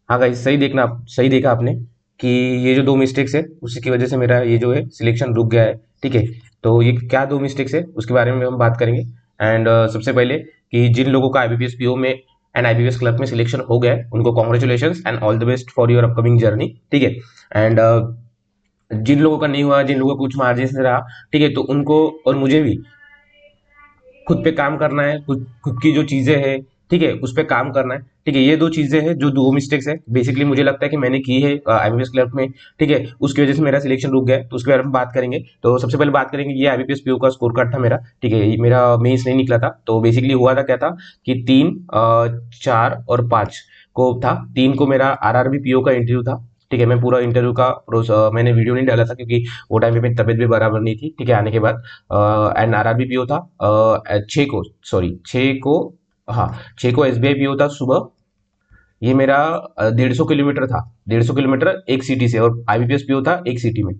हाँ गाइस, सही देखा आपने कि ये जो दो मिस्टेक्स है उसी की वजह से मेरा ये जो है सिलेक्शन रुक गया है। ठीक है, तो ये क्या दो मिस्टेक्स है उसके बारे में हम बात करेंगे। एंड सबसे पहले कि जिन लोगों का आईबीपीएस पीओ में एंड आईबीपीएस क्लर्क में सिलेक्शन हो गया है उनको congratulation and all the best for your upcoming journey. ठीक है। एंड जिन लोगों का नहीं हुआ, जिन लोगों को कुछ मार्जिन से रहा, ठीक है, तो उनको और मुझे भी खुद पे काम करना है, खुद की जो चीजें हैं, ठीक है, उस पे काम करना है। ठीक है, ये दो चीजें हैं जो दो मिस्टेक्स है बेसिकली मुझे लगता है कि मैंने की है आईबीपीएस क्लर्क में। ठीक है, उसकी वजह से मेरा सिलेक्शन रुक गया है, तो उसके बारे में बात करेंगे। तो सबसे पहले बात करेंगे, ये आईबीपीएस पीओ का स्कोर कार्ड था मेरा। ठीक है, ये मेरा मेंस नहीं निकला था, तो बेसिकली हुआ था क्या था कि 3, 4 और 5 को था। 3 को मेरा आरआरबी पीओ का इंटरव्यू था। ठीक है, मैं पूरा इंटरव्यू का मैंने वीडियो नहीं डाला था क्योंकि वो टाइम पे मेरी तबीयत भी बराबर नहीं थी। ठीक है, आने के बाद एंड आरआरबी पीओ था 6 को। हाँ, 6 को एसबीआई पीओ था सुबह। ये मेरा 150 किलोमीटर था, 150 किलोमीटर एक सिटी से, और आईबीपीएस पीओ था एक सिटी में।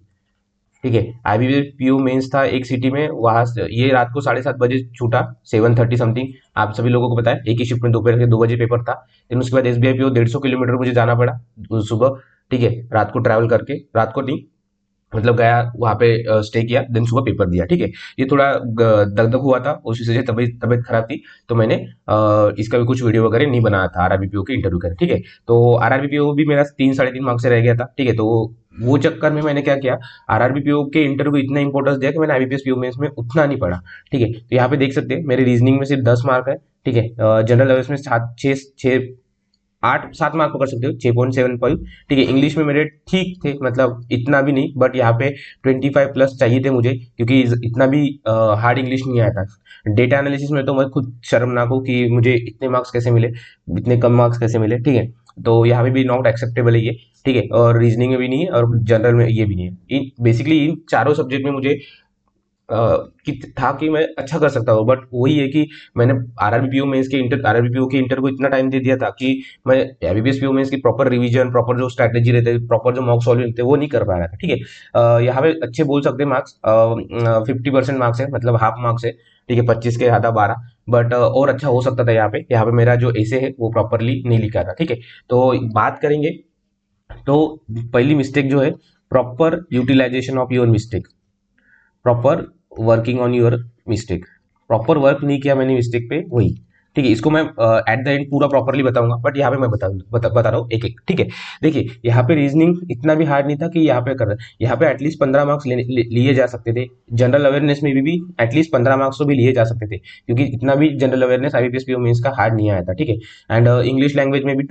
ठीक है, आईबीपीएस पीओ मेंस था एक सिटी में, वहां से ये रात को 7:30 बजे छूटा, 7:30 समथिंग। आप सभी लोगों को पता है एक ही शिफ्ट में दोपहर के 2 बजे पेपर था। फिर उसके बाद एसबीआई पीओ 150 किलोमीटर मुझे जाना पड़ा सुबह। ठीक है, रात को ट्रैवल करके, रात को नहीं मतलब गया वहां पे, स्टे किया, देन सुबह पेपर दिया। ठीक है, ये थोड़ा दगदग हुआ था, उसी से तबीयत तबीयत खराब थी, तो मैंने इसका भी कुछ वीडियो वगैरह नहीं बनाया था आरआरबीपीओ के इंटरव्यू का। ठीक है, तो आरआरबीपीओ भी मेरा 3 साढ़े 3 मार्क्स से रह गया था। ठीक है, तो वो चक्कर में मैंने क्या किया, आरआरबीपीओ के इंटरव्यू को इतना इंपॉर्टेंस दिया कि मैंने आईबीपीएस पीओ में इसमें उतना नहीं पढ़ा। ठीक है, तो यहाँ पे देख सकते हैं मेरे रीजनिंग में सिर्फ 10 मार्क है। ठीक है, जनरल अवेयरनेस में 8 7 मार्क पकड़ सकते हो, 6.75। ठीक है, इंग्लिश में मेरे ठीक थे, मतलब इतना भी नहीं, बट यहाँ पे 25 प्लस चाहिए थे मुझे, क्योंकि इतना भी हार्ड इंग्लिश नहीं आया था। डेटा एनालिसिस में तो मैं खुद शर्मनाक हूँ कि मुझे इतने मार्क्स कैसे मिले, इतने कम मार्क्स कैसे मिले। ठीक है, तो यहाँ पे भी नॉट एक्सेप्टेबल है ये। ठीक है, और रीजनिंग में भी नहीं है, और जनरल में ये भी नहीं है। इन बेसिकली इन चारों सब्जेक्ट में मुझे अ, कि था कि मैं अच्छा कर सकता हूँ, बट वही है कि मैंने आरआरबीपीओ में इसके इंटर आरआरबीपीओ के इंटर को इतना टाइम दे दिया था कि मैं एबीपीएस पीओ में इसकी प्रॉपर रिवीजन, प्रॉपर जो स्ट्रैटेजी रहते, प्रॉपर जो मॉक सॉल्व रहते वो नहीं कर पा रहा था। ठीक है, यहाँ पे अच्छे बोल सकते हैं मार्क्स, 50% मार्क्स है, मतलब हाफ मार्क्स है। ठीक है, 25 के आधा 12, बट और अच्छा हो सकता था। यहाँ पे मेरा जो ऐसे है वो प्रॉपरली नहीं लिखा था। ठीक है, तो बात करेंगे। तो पहली मिस्टेक जो है, proper utilization of your mistake, proper working on your mistake. Proper work नहीं किया मैंने मिस्टेक पे, वही। ठीक है, इसको मैं एट द एंड पूरा प्रॉपरली बताऊंगा, बट यहाँ पे मैं बता रहा हूँ एक एक। ठीक है, देखिए यहाँ पे रीजनिंग इतना भी हार्ड नहीं था कि यहाँ पे कर रहे, यहाँ पे एटलीस्ट 15 मार्क्स लिए जा सकते थे। जनरल अवेयरनेस में भी एटलीस्ट 15 मार्क्स तो भी लिए जा सकते थे, क्योंकि इतना भी general awareness IBPS PO mains का हार्ड नहीं आया था। ठीक है, एंड इंग्लिश लैंग्वेज में भी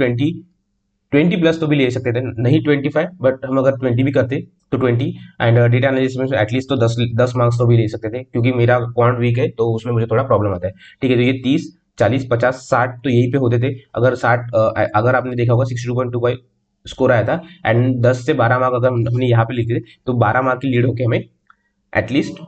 20 प्लस तो भी ले सकते थे, नहीं 25, बट हम अगर 20 भी करते तो 20। एंड डेटा एनालिसिस में एटलीस्ट तो 10 मार्क्स तो भी ले सकते थे, क्योंकि मेरा क्वांट वीक है तो उसमें मुझे थोड़ा प्रॉब्लम आता है। ठीक है, तो ये 30 40 50 60 तो यही पे होते थे। अगर 60 अगर आपने देखा होगा 62.25 स्कोर आया था, एंड 10 से 12 मार्क अगर हमने यहाँ पे लिखे थे, तो 12 मार्क की लीड होके हमें एटलीस्ट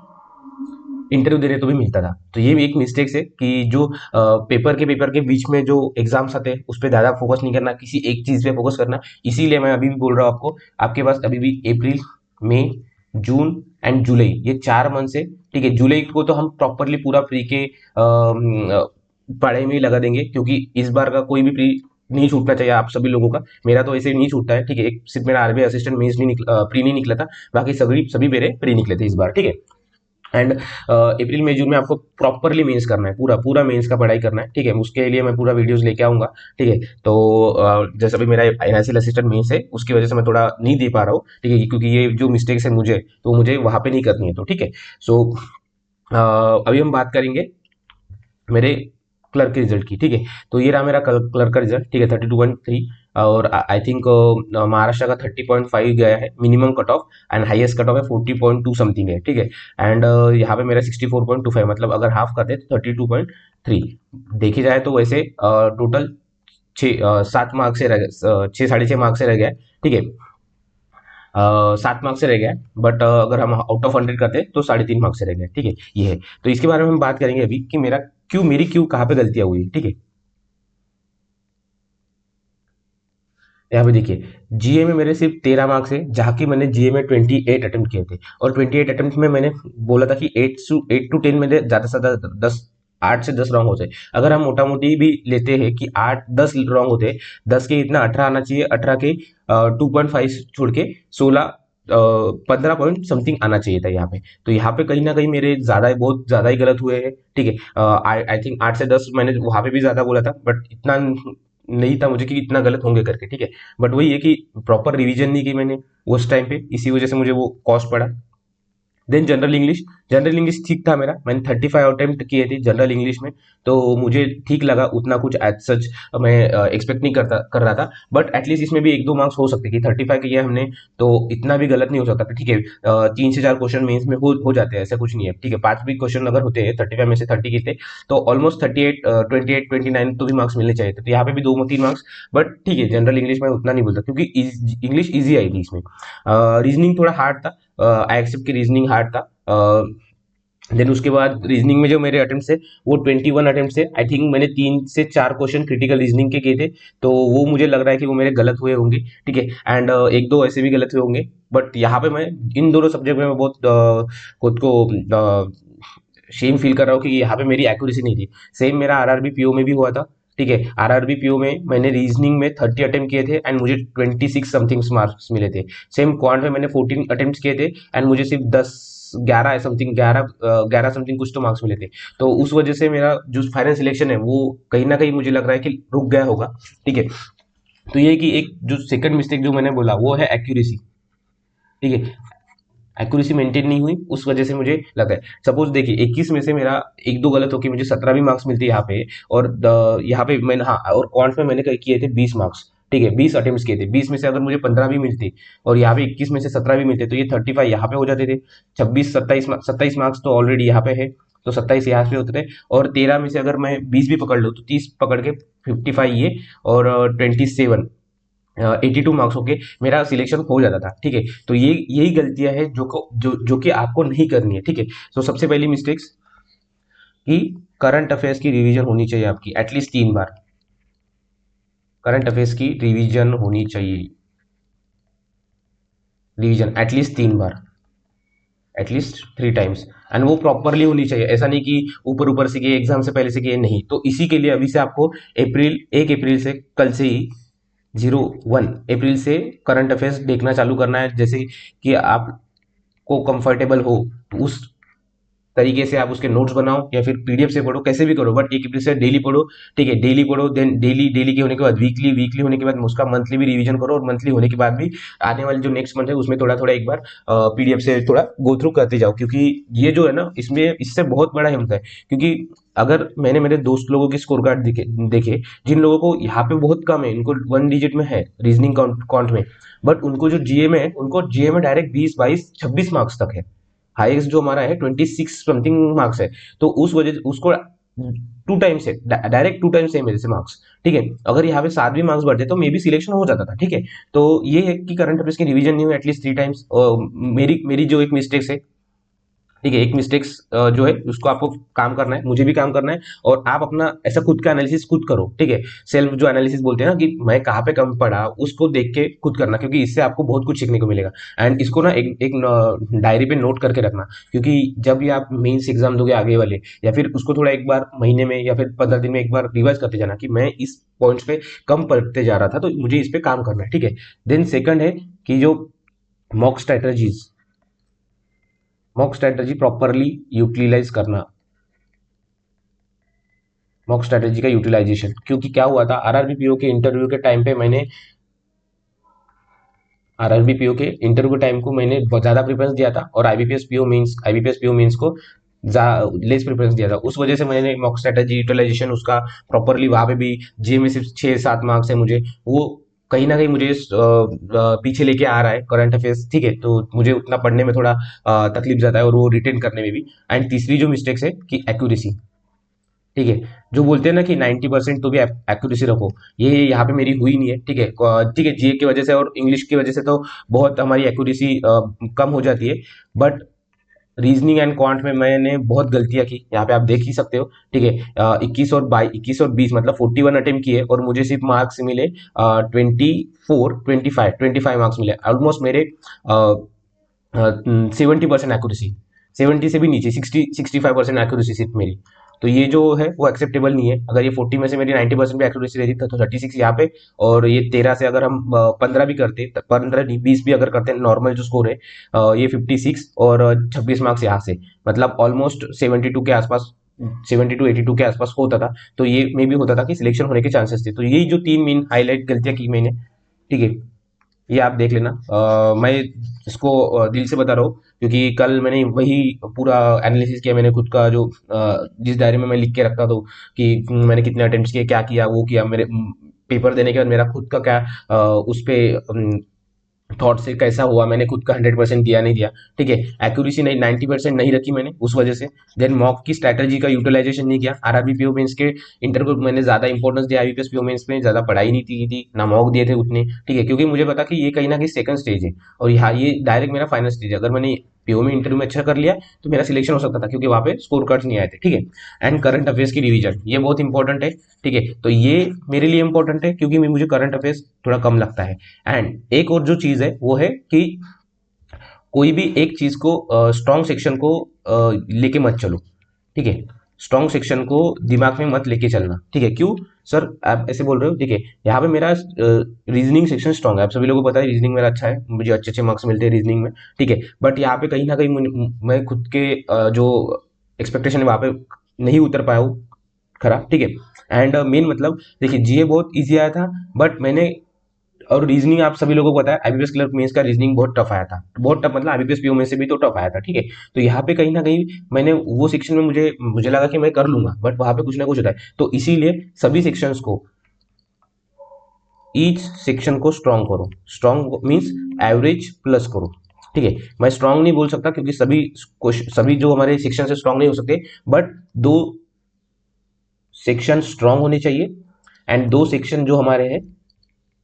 इंटरव्यू देने तो भी मिलता था। तो ये भी एक मिस्टेक है कि जो पेपर के बीच में जो एग्जाम्स आते हैं उस पर ज्यादा फोकस नहीं करना, किसी एक चीज पे फोकस करना। इसीलिए मैं अभी भी बोल रहा हूँ आपको, आपके पास अभी भी अप्रैल, मई, जून एंड जुलाई, ये 4 मंथ है। ठीक है, जुलाई को तो हम प्रॉपरली पूरा प्री के पढ़ाई में ही लगा देंगे, क्योंकि इस बार का कोई भी प्री नहीं छूटना चाहिए आप सभी लोगों का। मेरा तो ऐसे नहीं छूटता है। ठीक है, एक सिर्फ मेरा आरबीआई असिस्टेंट मेंस नहीं प्री नहीं निकला था, बाकी सभी सभी मेरे प्री निकले थे इस बार। ठीक है, एंड अप्रैल मई जून में आपको प्रॉपरली मेंस करना है, पूरा पूरा मेंस का पढ़ाई करना है। ठीक है, उसके लिए मैं पूरा वीडियोस लेके आऊंगा। ठीक है, तो जैसे अभी मेरा एनआईसी असिस्टेंट मेंस है, उसकी वजह से मैं थोड़ा नहीं दे पा रहा हूँ। ठीक है, क्योंकि ये जो मिस्टेक्स है मुझे, तो मुझे वहां पे नहीं करनी है। तो ठीक है, सो अभी हम बात करेंगे मेरे क्लर्क के रिजल्ट की। ठीक है, तो ये रहा मेरा क्लर्क का रिजल्ट। ठीक है, 32.3, और आई थिंक महाराष्ट्र का 30.5 गया है minimum cut off, and highest cut off है 40.2 समथिंग है। ठीक है, एंड यहाँ पे मेरा 64.25, मतलब अगर हाफ करते तो 32.3। देखी जाए तो वैसे टोटल 7 मार्क्स से रह 6 साढ़े 6 मार्क्स से रह गया है। ठीक है, 7 मार्क्स से रह गया है, बट अगर हम आउट ऑफ 100 करते तो 3.5 मार्क्स से रह गया। ठीक है, ये है। तो इसके बारे में हम बात करेंगे अभी कि मेरी क्यों कहाँ पे गलतियां हुई। ठीक है, यहाँ पे देखिए, जीए में मेरे सिर्फ 13 मार्क्स है, जहाँ की मैंने जीए में 28 अटेम्प्ट किए थे, और 28 अटेम्प्ट में मैंने बोला था कि 8 टू 10 में ज्यादा से ज्यादा 10 8 से 10 रॉन्ग होते। अगर हम मोटा मोटी भी लेते हैं कि 8-10 रॉन्ग होते, 10 के इतना 18 आना चाहिए, 18 के 2.5 छोड़ के 16 15 पॉइंट समथिंग आना चाहिए था यहाँ पे। तो यहाँ पे कहीं ना कहीं मेरे ज्यादा ही बहुत ज्यादा ही गलत हुए हैं, ठीक है। आई थिंक 8 से 10 मैंने वहां पे भी ज्यादा बोला था, बट इतना नहीं था मुझे कि इतना गलत होंगे करके, ठीक है। बट वही है कि प्रॉपर रिवीजन नहीं की मैंने उस टाइम पे, इसी वजह से मुझे वो कॉस्ट पड़ा। Then general English, general English ठीक था मेरा, मैंने 35 अटेम्प्ट किए थे जनरल इंग्लिश में, तो मुझे ठीक लगा, उतना कुछ एज सच मैं एक्सपेक्ट नहीं कर रहा था। बट एटलीस्ट इसमें भी 1-2 मार्क्स हो सकते कि 35 किए हमने, तो इतना भी गलत नहीं हो सकता था, ठीक है। 3 से 4 क्वेश्चन मेंस में हो जाते हैं, ऐसा कुछ नहीं है, ठीक है। 5 भी क्वेश्चन अगर होते हैं 35 में से 30 की थे, तो ऑलमोस्ट 38 28 29 तो भी मार्क्स मिलने चाहिए थे, तो यहाँ पे भी 2-3 मार्क्स। बट ठीक है, जनरल इंग्लिश में उतना नहीं बोलता क्योंकि इंग्लिश ईजी आई थी इसमें। रीजनिंग थोड़ा हार्ड था, आई एक्सेप्ट की रीजनिंग हार्ड था। देन उसके बाद रीजनिंग में जो मेरे अटेम्प्ट है वो 21 अटेम्प्ट है, आई थिंक मैंने 3 से 4 क्वेश्चन क्रिटिकल रीजनिंग के किए थे, तो वो मुझे लग रहा है कि वो मेरे गलत हुए होंगे, ठीक है। एंड एक दो ऐसे भी गलत हुए होंगे, बट यहाँ पे मैं इन दोनों सब्जेक्ट में मैं बहुत खुद को शेम फील कर रहा हूँ कि यहाँ पे मेरी एक्यूरेसी नहीं थी। सेम मेरा आरआरबी पीओ में भी हुआ था, ठीक है। आरआरबी पीओ में मैंने रीजनिंग में 30 अटेम्प्ट किए थे एंड मुझे 26 समथिंग मार्क्स मिले थे। सेम क्वांट में मैंने 14 अटेम्प्ट किए थे एंड मुझे सिर्फ 10 11 समथिंग 11 समथिंग कुछ तो मार्क्स मिले थे। तो उस वजह से मेरा जो फाइनल सिलेक्शन है वो कहीं ना कहीं मुझे लग रहा है कि रुक गया होगा, ठीक है। तो ये कि एक जो सेकंड मिस्टेक जो मैंने बोला वो है एक्यूरेसी, ठीक है। एक्यूरेसी मेंटेन नहीं हुई, उस वजह से मुझे लगा है। सपोज देखिए 21 में से मेरा 1-2 गलत होके मुझे 17 भी मार्क्स मिलते यहाँ पे, और यहाँ पे मैंने, हाँ, और क्वांट में मैंने किए थे 20 मार्क्स, ठीक है। 20 अटेम्प्ट किए थे, 20 में से अगर मुझे 15 भी मिलते और यहाँ पे 21 में से 17 भी मिलते, तो ये 35 यहाँ पे हो जाते थे। 26 27 मार्क्स तो ऑलरेडी यहाँ पे है, तो 27 यहाँ पे होते थे। और 13 में से अगर मैं 20 भी पकड़ लूँ तो 30 पकड़ के 55 ये, और 27 82 मार्क्स होके मेरा सिलेक्शन हो जाता था, ठीक है। तो ये यही गलतियां है जो कि आपको नहीं करनी है, ठीक है। तो सबसे पहली मिस्टेक्स कि करंट अफेयर्स की रिवीजन होनी चाहिए आपकी एटलीस्ट 3 बार। करंट अफेयर्स की रिवीजन होनी चाहिए, revision at least 3 bar, at least 3 times. And वो प्रॉपरली होनी चाहिए, ऐसा नहीं कि ऊपर ऊपर से किए, एग्जाम से पहले से किए, नहीं। तो इसी के लिए अभी से आपको 1 अप्रैल से, कल से ही 01 अप्रैल से करंट अफेयर्स देखना चालू करना है, जैसे कि आपको कंफर्टेबल हो उस तरीके से आप उसके नोट्स बनाओ या फिर पीडीएफ से पढ़ो, कैसे भी करो, बट 1 अप्रैल से डेली पढ़ो, ठीक है। डेली पढ़ो, देन डेली डेली के होने के बाद वीकली, वीकली होने के बाद उसका मंथली भी रिवीजन करो, और मंथली होने के बाद भी आने वाले जो नेक्स्ट मंथ है उसमें थोड़ा थोड़ा एक बार पीडीएफ से थोड़ा गो थ्रू करते जाओ, क्योंकि ये जो है ना, इसमें इससे बहुत बड़ा हिम्मत है। क्योंकि अगर मैंने मेरे दोस्त लोगों के स्कोर कार्ड देखे, जिन लोगों को यहाँ पे बहुत कम है, इनको 1 डिजिट में है रीजनिंग काउंट में, बट उनको जो जीए में है, उनको जीए में डायरेक्ट 20 22 26 मार्क्स तक है। हाईएस्ट जो हमारा है 26 समथिंग मार्क्स है। तो उस वजह से उसको 2 टाइम से, डायरेक्ट 2 टाइम से मेरे से मार्क्स, ठीक है। अगर यहाँ पे 7 भी मार्क्स बढ़ते तो मे भी सिलेक्शन हो जाता था, ठीक है। तो ये है कि करंट अफेयर्स की रिवीजन नहीं हुई एटलीस्ट 3 टाइम्स। मेरी मेरी जो एक मिस्टेक्स है, ठीक है, एक मिस्टेक्स जो है उसको आपको काम करना है, मुझे भी काम करना है, और आप अपना ऐसा खुद का एनालिसिस खुद करो, ठीक है। सेल्फ जो एनालिसिस बोलते हैं ना, कि मैं कहाँ पे कम पड़ा, उसको देख के खुद करना, क्योंकि इससे आपको बहुत कुछ सीखने को मिलेगा। एंड इसको ना एक डायरी पे नोट करके रखना, क्योंकि जब भी आप मेंस एग्जाम दोगे आगे वाले, या फिर उसको थोड़ा एक बार महीने में या फिर 15 दिन में एक बार रिवाइज करते जाना कि मैं इस पॉइंट्स पे कम पढ़ते जा रहा था, तो मुझे इस पे काम करना है, ठीक है। देन सेकंड है कि जो mock strategies, mock strategy properly utilize करना, मॉक स्ट्रेटजी का यूटिलाइजेशन। क्योंकि क्या हुआ था, आरआरबी पीओ के इंटरव्यू के टाइम पे मैंने, आरआरबी पीओ के इंटरव्यू के टाइम को मैंने बहुत ज्यादा प्रेफरेंस दिया था, और आईबीपीएस पीओ मेंस को लेस प्रेफरेंस दिया था। उस वजह से मैंने मॉक स्ट्रेटजी यूटिलाइजेशन उसका प्रॉपरली, वहां पे भी जे में सिर्फ 6-7 मार्क्स है मुझे, वो कहीं ना कहीं मुझे पीछे लेके आ रहा है करंट अफेयर्स, ठीक है। तो मुझे उतना पढ़ने में थोड़ा तकलीफ ज्यादा है, और वो रिटेन करने में भी। एंड तीसरी जो मिस्टेक्स है कि एक्यूरेसी, ठीक है। जो बोलते हैं ना कि 90% तो भी एक्यूरेसी रखो, ये यहाँ पे मेरी हुई नहीं है, ठीक है। ठीक है, जीए की वजह से और इंग्लिश की वजह से तो बहुत हमारी एक्यूरेसी कम हो जाती है, बट रीजनिंग एंड क्वांट में मैंने बहुत गलतियां की, यहाँ पे आप देख ही सकते हो, ठीक है। 21 और 20 मतलब 41 अटेम्प्ट किए, और मुझे सिर्फ मार्क्स मिले 24 25 मार्क्स मिले, ऑलमोस्ट मेरे 70% एक्यूरेसी, 70 से भी नीचे, 60 65% एक्यूरेसी सिर्फ मेरी। तो ये जो है वो एक्सेप्टेबल नहीं है। अगर ये 40 में से मेरी 90% भी एक्यूरेसी रहती तो 36 यहाँ पे, और ये 13 से अगर हम 15 भी करते, 15 नहीं 20 भी अगर करते हैं, नॉर्मल जो स्कोर है ये 56 और 26 मार्क्स यहाँ से, मतलब ऑलमोस्ट 72 के आसपास, 72 82 के आसपास होता था। तो ये मे भी होता था कि सिलेक्शन होने के चांसेस थे। तो यही जो 3 मेन हाईलाइट गलतियां की मैंने, ठीक है, ये आप देख लेना। मैं इसको दिल से बता रहा हूँ, क्योंकि कल मैंने वही पूरा एनालिसिस किया। मैंने खुद का जो जिस डायरी में मैं लिख के रखता था कि मैंने कितने अटेम्प्ट्स किए, क्या किया, वो किया, मेरे पेपर देने के बाद मेरा खुद का क्या उस पे थॉट से कैसा हुआ, मैंने खुद का 100% दिया नहीं दिया, ठीक है। एक्यूरेसी नहीं 90% नहीं रखी मैंने उस वजह से। देन मॉक की स्ट्रैटेजी का यूटिलाइजेशन नहीं किया। आरआरबी पीओ मेंस के इंटरव्यू मैंने ज्यादा इंपॉर्टेंस दिया, आईबीपीएस पीओ मेंस में ज्यादा पढ़ाई नहीं थी ना मॉक दिए थे उतने, ठीक है, क्योंकि मुझे पता कि ये कहीं ना कहीं सेकंड स्टेज है और यहाँ ये डायरेक्ट मेरा फाइनल स्टेज है। अगर मैंने पीओ में इंटरव्यू में अच्छा कर लिया तो मेरा सिलेक्शन हो सकता था, क्योंकि वहां पे स्कोर कार्ड्स नहीं आए थे, ठीक है। एंड करंट अफेयर्स की रिवीजन ये बहुत इंपॉर्टेंट है, ठीक है। तो ये मेरे लिए इंपॉर्टेंट है क्योंकि मुझे करंट अफेयर्स थोड़ा कम लगता है। एंड एक और जो चीज है वो है कि कोई भी एक चीज को स्ट्रॉन्ग सेक्शन को लेके मत चलो, ठीक है। स्ट्रॉन्ग सेक्शन को दिमाग में मत लेके चलना, ठीक है। क्यों सर आप ऐसे बोल रहे हो? देखिए यहाँ पे मेरा रीजनिंग सेक्शन स्ट्रॉन्ग है, आप सभी लोगों को पता है रीजनिंग मेरा अच्छा है, मुझे अच्छे अच्छे मार्क्स मिलते हैं रीजनिंग में, ठीक है। बट यहाँ पे कहीं ना कहीं मैं खुद के जो एक्सपेक्टेशन है वहाँ पे नहीं उतर पाया हूँ खरा, ठीक है। एंड मेन मतलब देखिए जीए बहुत इजी आया था, बट मैंने, और रीजनिंग आप सभी लोगों को पता है आईबीपीएस क्लर्क मेंस का रीजनिंग बहुत टफ आया था, बहुत टफ, मतलब आईबीपीएस पीओ में से भी तो टफ आया था, ठीक है। तो यहाँ पे कहीं ना कहीं मैंने वो सेक्शन में मुझे मुझे लगा कि मैं कर लूंगा, बट वहां पे कुछ ना कुछ होता है। तो इसीलिए सभी सेक्शंस को, ईच सेक्शन को स्ट्रॉन्ग करो। स्ट्रॉन्ग मीन्स एवरेज प्लस करो, ठीक है। मैं स्ट्रॉन्ग नहीं बोल सकता क्योंकि सभी जो हमारे सेक्शन से स्ट्रॉन्ग नहीं हो सकते, बट दो सेक्शन स्ट्रॉन्ग होने चाहिए एंड दो सेक्शन जो हमारे हैं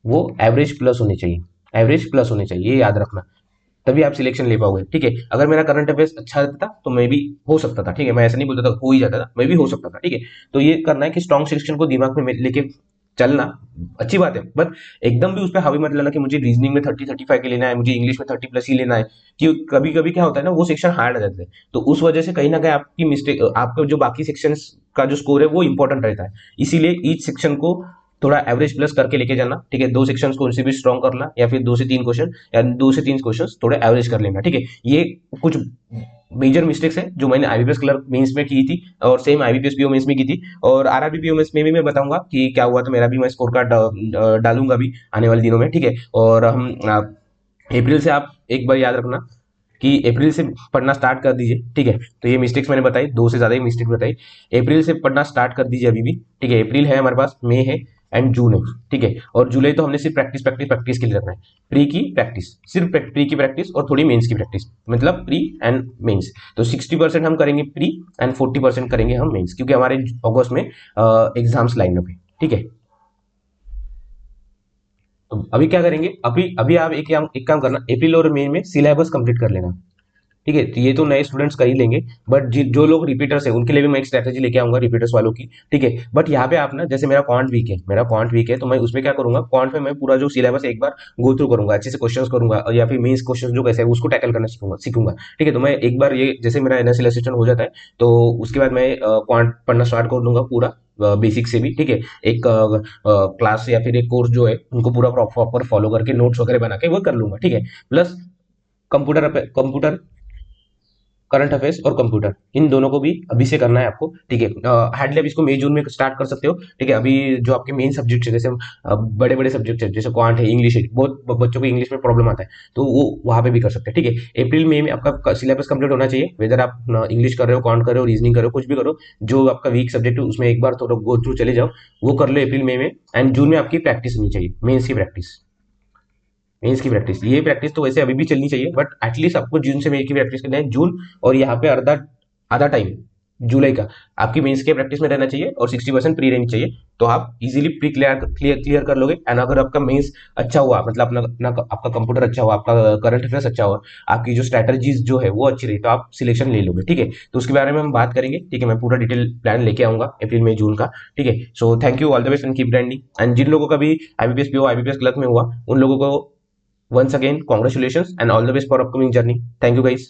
वो एवरेज प्लस होने चाहिए, एवरेज प्लस होने चाहिए, ये याद रखना। तभी आप सिलेक्शन ले पाओगे, ठीक है। अगर मेरा करंट अफेयर्स अच्छा रहता था तो मैं भी हो सकता था, ठीक है, मैं ऐसा नहीं बोलता था हो ही जाता था, मैं भी हो सकता था, ठीक है। तो ये करना है कि स्ट्रॉन्ग सिलेक्शन को दिमाग में लेके चलना अच्छी बात है, बट एकदम भी उस पर हावी मत लेना कि मुझे रीजनिंग में 30 35 के लेना है, मुझे इंग्लिश में 30+ ही लेना है। कि कभी कभी क्या होता है ना, वो सेक्शन हार्ड आ जाता है, तो उस वजह से कहीं ना कहीं आपकी मिस्टेक, आपका जो बाकी सेक्शन का जो स्कोर है वो इंपॉर्टेंट रहता है। इसीलिए ईच सेक्शन को थोड़ा एवरेज प्लस करके लेके जाना, ठीक है। दो सेक्शंस को उनसे भी स्ट्रॉन्ग करना, या फिर 2 से 3 क्वेश्चन या 2 से 3 क्वेश्चन थोड़े एवरेज कर लेना, ठीक है। ये कुछ मेजर मिस्टेक्स है जो मैंने आईबीपीएस क्लर्क मेंस में की थी और सेम आईबीपीएस पीओ मेंस में की थी, और आरआरबी पीओ मेंस में भी मैं बताऊंगा कि क्या हुआ। तो मेरा भी मैं स्कोर कार्ड डालूंगा भी आने वाले दिनों में, ठीक है। और हम अप्रैल से, आप एक बार याद रखना कि अप्रैल से पढ़ना स्टार्ट कर दीजिए, ठीक है। तो ये मिस्टेक्स मैंने बताई, 2 से ज्यादा ही मिस्टेक बताई। अप्रैल से पढ़ना स्टार्ट कर दीजिए अभी भी, ठीक है। अप्रैल है हमारे पास, मई है एंड जून है, ठीक है। और जुलाई तो हमने सिर्फ प्रैक्टिस प्रैक्टिस प्रैक्टिस के लिए रखना है। प्री की प्रैक्टिस, सिर्फ प्री की प्रैक्टिस और थोड़ी मेंस की प्रैक्टिस, मतलब प्री एंड मेंस। तो 60% हम करेंगे प्री एंड 40% करेंगे हम मेंस, क्योंकि हमारे अगस्त में एग्जाम्स लाइन अप है, ठीक है। तो अभी क्या करेंगे, अभी अभी आप एक काम करना, अप्रैल और मई में सिलेबस कंप्लीट कर लेना, ठीक है। तो ये तो नए स्टूडेंट्स कर ही लेंगे, बट जो लोग रिपीटर्स है उनके लिए भी मैं एक स्ट्रैटेजी लेके आऊंगा रिपीटर्स वालों की, ठीक है। बट यहाँ पे आप ना, जैसे मेरा क्वांट वीक है तो मैं उसमें क्या करूंगा, क्वांट में मैं पूरा जो सिलेबस एक बार गो थ्रू करूंगा, अच्छे से क्वेश्चंस करूंगा, और या फिर मेंस क्वेश्चंस जो कैसे है उसको टैकल करना सीखूंगा, ठीक है। तो मैं एक बार ये, जैसे मेरा एनएसएल असिस्टेंट हो जाता है तो उसके बाद मैं क्वांट पढ़ना स्टार्ट कर दूंगा पूरा बेसिक से भी, ठीक है। एक क्लास या फिर एक कोर्स जो है उनको पूरा प्रॉपर फॉलो करके नोट्स वगैरह बना के वो कर लूंगा, ठीक है। प्लस कंप्यूटर, करंट अफेयर्स और कंप्यूटर, इन दोनों को भी अभी से करना है आपको, ठीक है। हार्डली आप इसको मई जून में स्टार्ट कर सकते हो, ठीक है। अभी जो आपके मेन सब्जेक्ट है, जैसे बड़े बड़े सब्जेक्ट है, जैसे क्वांट है, इंग्लिश है, बहुत बच्चों को इंग्लिश में प्रॉब्लम आता है, तो वो वहां पे भी कर सकते हैं, ठीक है। अप्रैल मई में आपका सिलेबस कंप्लीट होना चाहिए, वेदर आप इंग्लिश कर रहे हो, क्वांट कर रहे हो, रीजनिंग कर रहे हो, कुछ भी करो, जो आपका वीक सब्जेक्ट है उसमें एक बार थोड़ा गो थ्रू चले जाओ, वो कर लो अप्रैल मई में। एंड जून में आपकी प्रैक्टिस होनी चाहिए, मेंस की प्रैक्टिस, मेंस की प्रैक्टिस। ये प्रैक्टिस तो वैसे अभी भी चलनी चाहिए, बट एटलीस्ट आपको जून से मेंस की प्रैक्टिस करना है, जून। और यहाँ पे आधा आधा टाइम जुलाई का आपकी मेंस के प्रैक्टिस में रहना चाहिए और 60% प्री रहनी चाहिए। तो आप इजीली प्री क्लियर कर लोगे। एंड अगर आपका मेंस अच्छा हुआ, मतलब आपका कंप्यूटर अच्छा हुआ, आपका करंट अफेयर्स अच्छा हुआ, आपकी जो स्ट्रैटेजीज जो है वो अच्छी रही, तो आप सिलेक्शन ले लोगे, ठीक है। तो उसके बारे में हम बात करेंगे, ठीक है। मैं पूरा डिटेल प्लान लेके आऊंगा अप्रैल मई जून का, ठीक है। So thank you, all the best and keep grinding. And जिन लोगों का भी आईबीपीएस पीओ आईबीपीएस क्लर्क में हुआ, उन लोगों को once again congratulations and all the best for upcoming journey. Thank you guys.